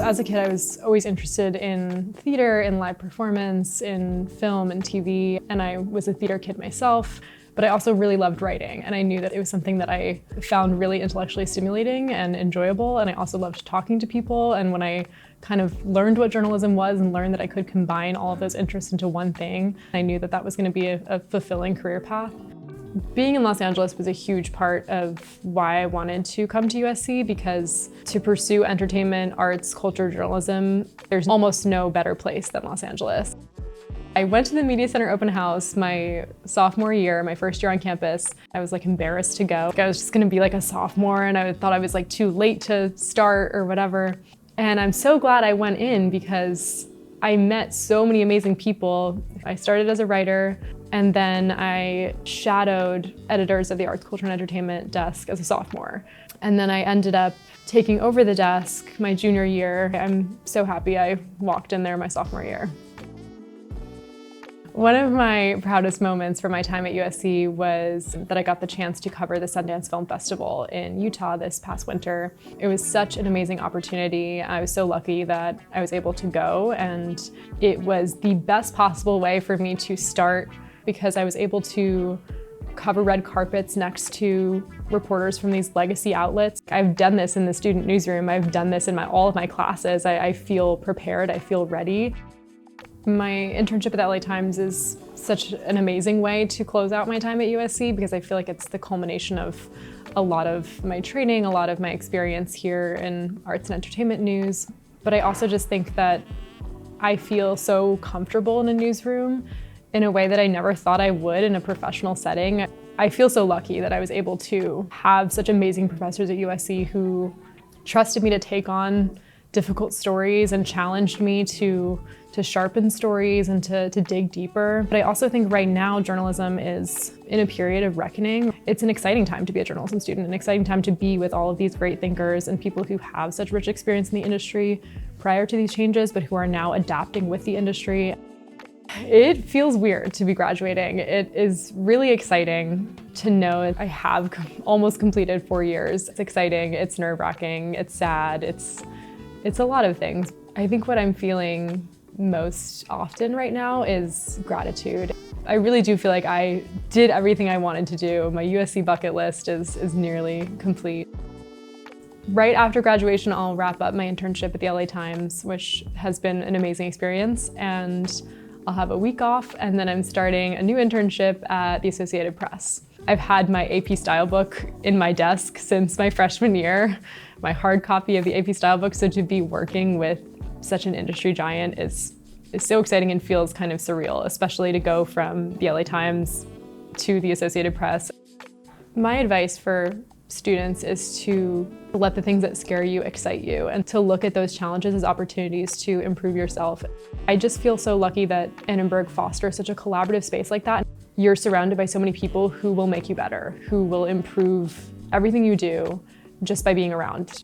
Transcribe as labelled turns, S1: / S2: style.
S1: So as a kid, I was always interested in theater, in live performance, in film and TV, and I was a theater kid myself, but I also really loved writing, and I knew that it was something that I found really intellectually stimulating and enjoyable, and I also loved talking to people, and when I kind of learned what journalism was and learned that I could combine all of those interests into one thing, I knew that that was going to be a fulfilling career path. Being in Los Angeles was a huge part of why I wanted to come to USC, because to pursue entertainment, arts, culture, journalism, there's almost no better place than Los Angeles. I went to the Media Center open house my sophomore year, my first year on campus. I was like embarrassed to go. I was just gonna be like a sophomore, and I thought I was like too late to start or whatever. And I'm so glad I went in because I met so many amazing people. I started as a writer, and then I shadowed editors of the Arts, Culture, and Entertainment desk as a sophomore. And then I ended up taking over the desk my junior year. I'm so happy I walked in there my sophomore year. One of my proudest moments from my time at USC was that I got the chance to cover the Sundance Film Festival in Utah this past winter. It was such an amazing opportunity. I was so lucky that I was able to go, and it was the best possible way for me to start because I was able to cover red carpets next to reporters from these legacy outlets. I've done this in the student newsroom. I've done this in all of my classes. I feel prepared. I feel ready. My internship at the LA Times is such an amazing way to close out my time at USC because I feel like it's the culmination of a lot of my training, a lot of my experience here in arts and entertainment news. But I also just think that I feel so comfortable in a newsroom in a way that I never thought I would in a professional setting. I feel so lucky that I was able to have such amazing professors at USC who trusted me to take on difficult stories and challenged me to sharpen stories and to dig deeper. But I also think right now journalism is in a period of reckoning. It's an exciting time to be a journalism student, an exciting time to be with all of these great thinkers and people who have such rich experience in the industry prior to these changes, but who are now adapting with the industry. It feels weird to be graduating. It is really exciting to know I have almost completed 4 years. It's exciting, it's nerve-wracking, it's sad, it's a lot of things. I think what I'm feeling most often right now is gratitude. I really do feel like I did everything I wanted to do. My USC bucket list is nearly complete. Right after graduation, I'll wrap up my internship at the LA Times, which has been an amazing experience, and I'll have a week off, and then I'm starting a new internship at the Associated Press. I've had my AP style book in my desk since my freshman year, my hard copy of the AP style book, so to be working with such an industry giant is so exciting and feels kind of surreal, especially to go from the LA Times to the Associated Press. My advice for students is to let the things that scare you excite you and to look at those challenges as opportunities to improve yourself. I just feel so lucky that Annenberg fosters such a collaborative space like that. You're surrounded by so many people who will make you better, who will improve everything you do just by being around.